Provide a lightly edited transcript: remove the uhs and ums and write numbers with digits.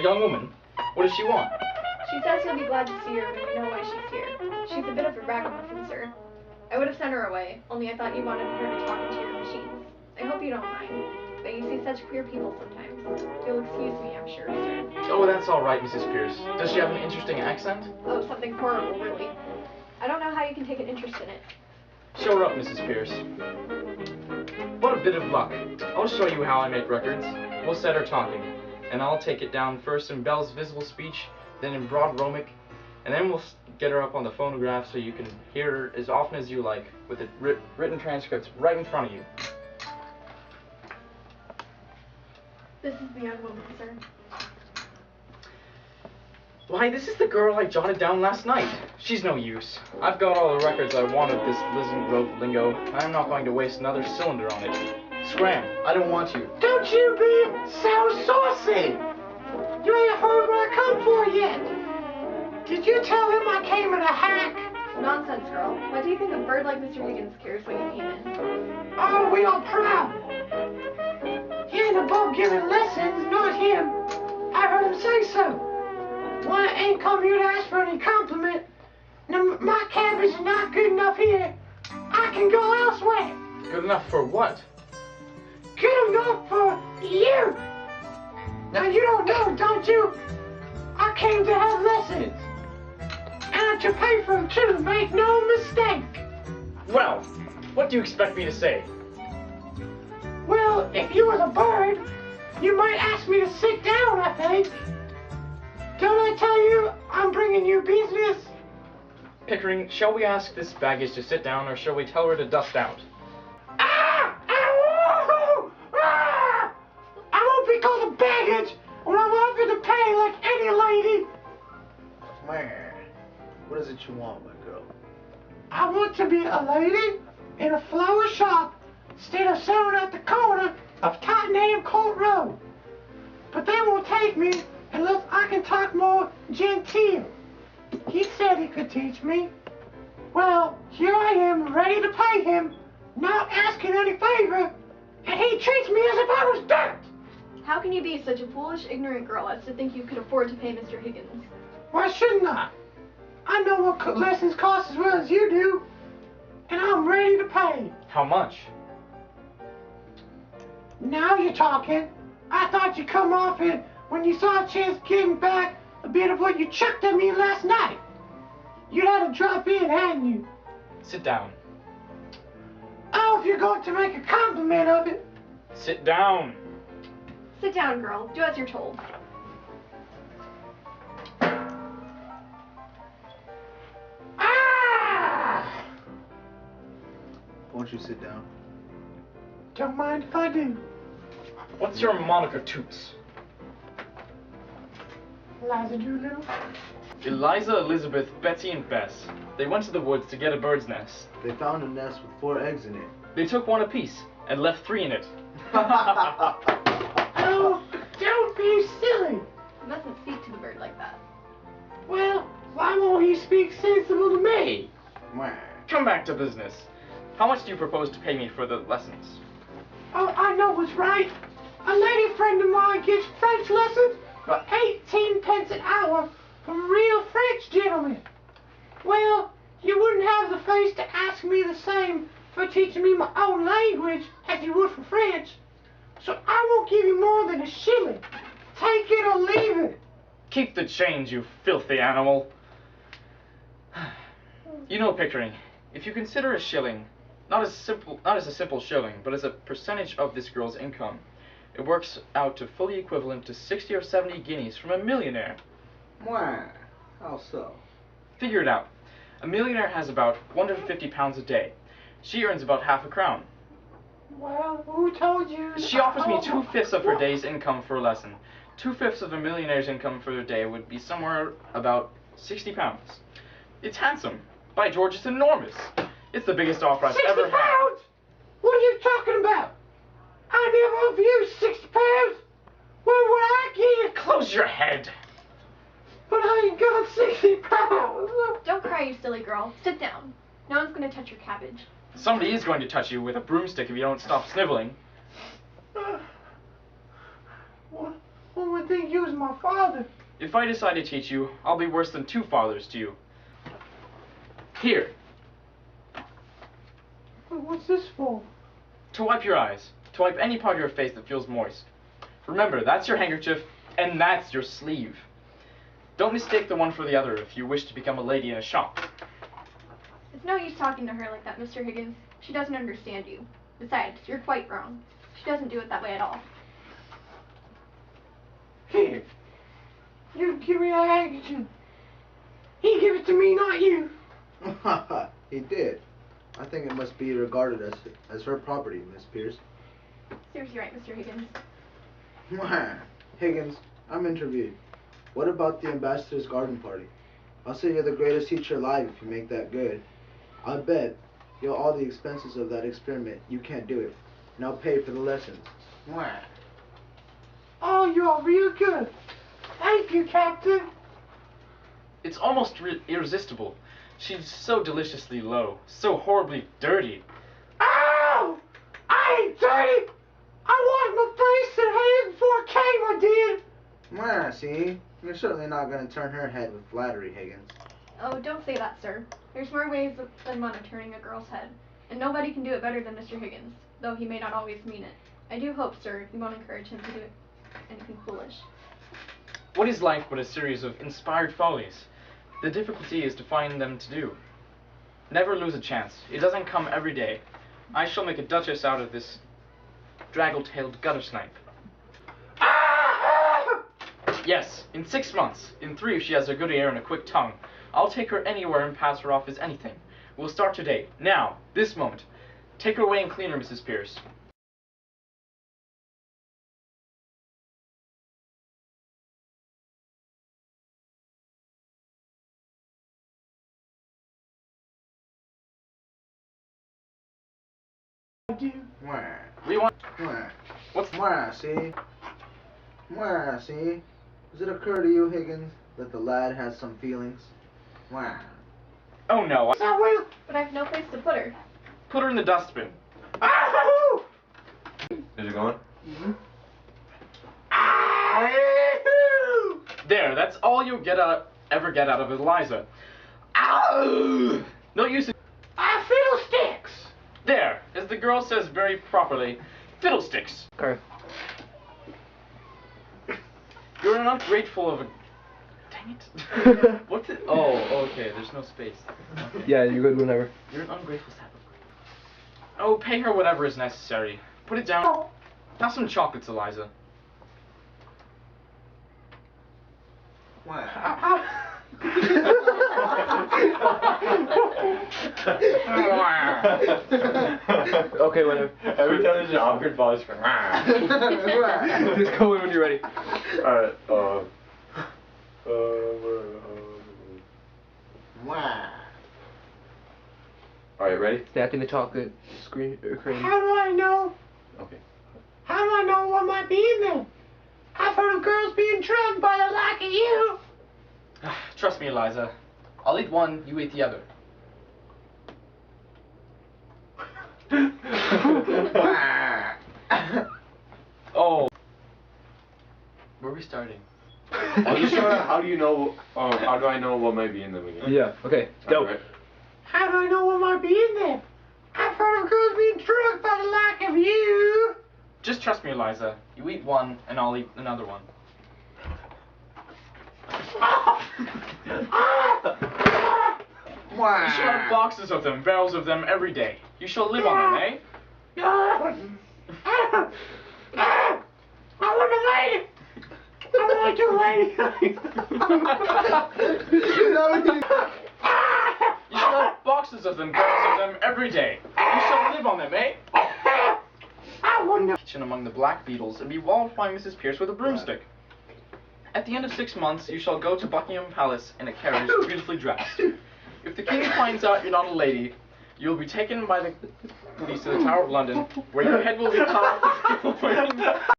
young woman? What does she want? She says you'll be glad to see her when you know why she's here. She's a bit of a ragamuffin, sir. I would have sent her away, only I thought you wanted her to talk into your machines. I hope you don't mind, but you see such queer people sometimes. You'll excuse me, I'm sure, sir. Oh, that's all right, Mrs. Pierce. Does she have an interesting accent? Oh, something horrible, really. I don't know how you can take an interest in it. Show her up, Mrs. Pierce. What a bit of luck. I'll show you how I make records. We'll set her talking, and I'll take it down first in Belle's visible speech, then in broad Romic, and then we'll get her up on the phonograph so you can hear her as often as you like, with the written transcripts right in front of you. This is the young woman, sir. Why, this is the girl I jotted down last night. She's no use. I've got all the records I want of this Lisengrove lingo, and I'm not going to waste another cylinder on it. Scram, I don't want you. Don't you be so saucy! You ain't heard what I come for yet. Did you tell him I came in a hack? Nonsense, girl. What do you think a bird like Mr. Higgins cares when you came in? Oh, we are proud. He ain't above giving lessons, not him. I heard him say so. Well, I ain't come here to ask for any compliment. Now, my cabbage is not good enough here. I can go elsewhere. Good enough for what? Good enough for you. Now, you don't know, don't you? I came to have lessons. And to pay for them, too. Make no mistake. Well, what do you expect me to say? Well, if you was a bird, you might ask me to sit down, I think. Don't I tell you I'm bringing you business? Pickering, shall we ask this baggage to sit down, or shall we tell her to dust out? Ah! Ow! Ah! I won't be called a baggage when I'm offered to pay like any lady. Man, what is it you want, my girl? I want to be a lady in a flower shop instead of selling at the corner of Tottenham Court Road. But they won't take me unless I can talk more genteel. He said he could teach me. Well, here I am ready to pay him, not asking any favor, and he treats me as if I was dirt. How can you be such a foolish, ignorant girl as to think you could afford to pay Mr. Higgins? Why shouldn't I? I know what lessons cost as well as you do, and I'm ready to pay. How much? Now you're talking. I thought you'd come off it when you saw a chance to give me back a bit of what you chucked at me last night. You'd have to drop in, hadn't you? Sit down. Oh, if you're going to make a compliment of it. Sit down. Sit down, girl. Do as you're told. Ah! Won't you sit down? Don't mind if I do. What's your moniker, Toots? Eliza Doolittle. Eliza, Elizabeth, Betsy, and Bess. They went to the woods to get a bird's nest. They found a nest with 4 eggs in it. They took one apiece and left 3 in it. Oh, don't be silly. You mustn't speak to the bird like that. Well, why won't he speak sensible to me? Come back to business. How much do you propose to pay me for the lessons? Oh, I know what's right. A lady friend of mine gets French lessons for 18 pence an hour from real French gentlemen. Well, you wouldn't have the face to ask me the same for teaching me my own language as you would for French. So I won't give you more than a shilling. Take it or leave it. Keep the change, you filthy animal. You know, Pickering, if you consider a shilling not as a simple shilling, but as a percentage of this girl's income, it works out to fully equivalent to 60 or 70 guineas from a millionaire. Why? How so? Figure it out. A millionaire has about £150 a day. She earns about half a crown. Well, who told you? She offers me 2/5 of her day's income for a lesson. 2/5 of a millionaire's income for a day would be somewhere about £60. It's handsome. By George, it's enormous. It's the biggest offer I've ever had. 60 pounds? What are you talking about? I never offered you 60 pounds. When would I give? Close your head. But I ain't got 60 pounds. Don't cry, you silly girl. Sit down. No one's going to touch your cabbage. Somebody is going to touch you with a broomstick if you don't stop sniveling. One would think you was my father. If I decide to teach you, I'll be worse than two fathers to you. Here, What's this for? to wipe your eyes. To wipe any part of your face that feels moist. Remember, that's your handkerchief, and that's your sleeve. Don't mistake the one for the other if you wish to become a lady in a shop. It's no use talking to her like that, Mr. Higgins. She doesn't understand you. Besides, you're quite wrong. She doesn't do it that way at all. Here. You give me that handkerchief. He gave it to me, not you. He did. I think it must be regarded as her property, Miss Pierce. Seriously right, Mr. Higgins. Higgins, I'm interviewed. What about the ambassador's garden party? I'll say you're the greatest teacher alive if you make that good. I bet you'll all the expenses of that experiment. You can't do it. And I'll pay for the lessons. Oh, you are real good. Thank you, Captain. It's almost irresistible. She's so deliciously low, so horribly dirty. Ow! I ain't dirty. I washed my face and hands before I came, I did. See? You're certainly not going to turn her head with flattery, Higgins. Oh, don't say that, sir. There's more ways than one of turning a girl's head. And nobody can do it better than Mr. Higgins, though he may not always mean it. I do hope, sir, you won't encourage him to do anything foolish. What is life but a series of inspired follies? The difficulty is to find them to do. Never lose a chance. It doesn't come every day. I shall make a duchess out of this draggle-tailed gutter snipe. Yes, in 6 months. In 3 if she has a good ear and a quick tongue. I'll take her anywhere and pass her off as anything. We'll start today. Now. This moment. Take her away and clean her, Mrs. Pierce. I do. We want... What's see? See? Does it occur to you, Higgins, that the lad has some feelings? Oh no, I will. But I have no place to put her. put her in the dustbin. Ow! Is it going? Ow! There, that's all you'll ever get out of Eliza. Ow! No use in... Fiddlesticks! There, as the girl says very properly, fiddlesticks. Okay. You're an ungrateful of a... Dang it. What's it? Oh, okay, there's no space. Okay. Yeah, you're good whenever. You're an ungrateful sap of... Oh, pay her whatever is necessary. Put it down. Have some chocolates, Eliza. Okay, whatever. Every time there's an awkward pause for Just go in when you're ready. Alright, Alright, ready? Snacking the chocolate cream. How do I know? Okay. How do I know what might be in them? I've heard of girls being drugged by the like of you. Trust me, Eliza. I'll eat one, you eat the other. Oh. Where are we starting? I'm just trying to, how do you know, how do I know what might be in them again? Yeah, okay, go. Alright. How do I know what might be in them? I've heard of girls being drugged by the like of you. Just trust me, Eliza. You eat one, and I'll eat another one. You shall have boxes of them, barrels of them every day. You shall live on them, eh? I want a lady. I want a lady. You shall have boxes of them, barrels of them every day. You shall live on them, eh? I want a Kitchen among the black beetles and be walled by Mrs. Pierce with a broomstick. At the end of 6 months, you shall go to Buckingham Palace in a carriage beautifully dressed. If the king finds out you're not a lady, you'll be taken by the police to the Tower of London, where your head will be topped.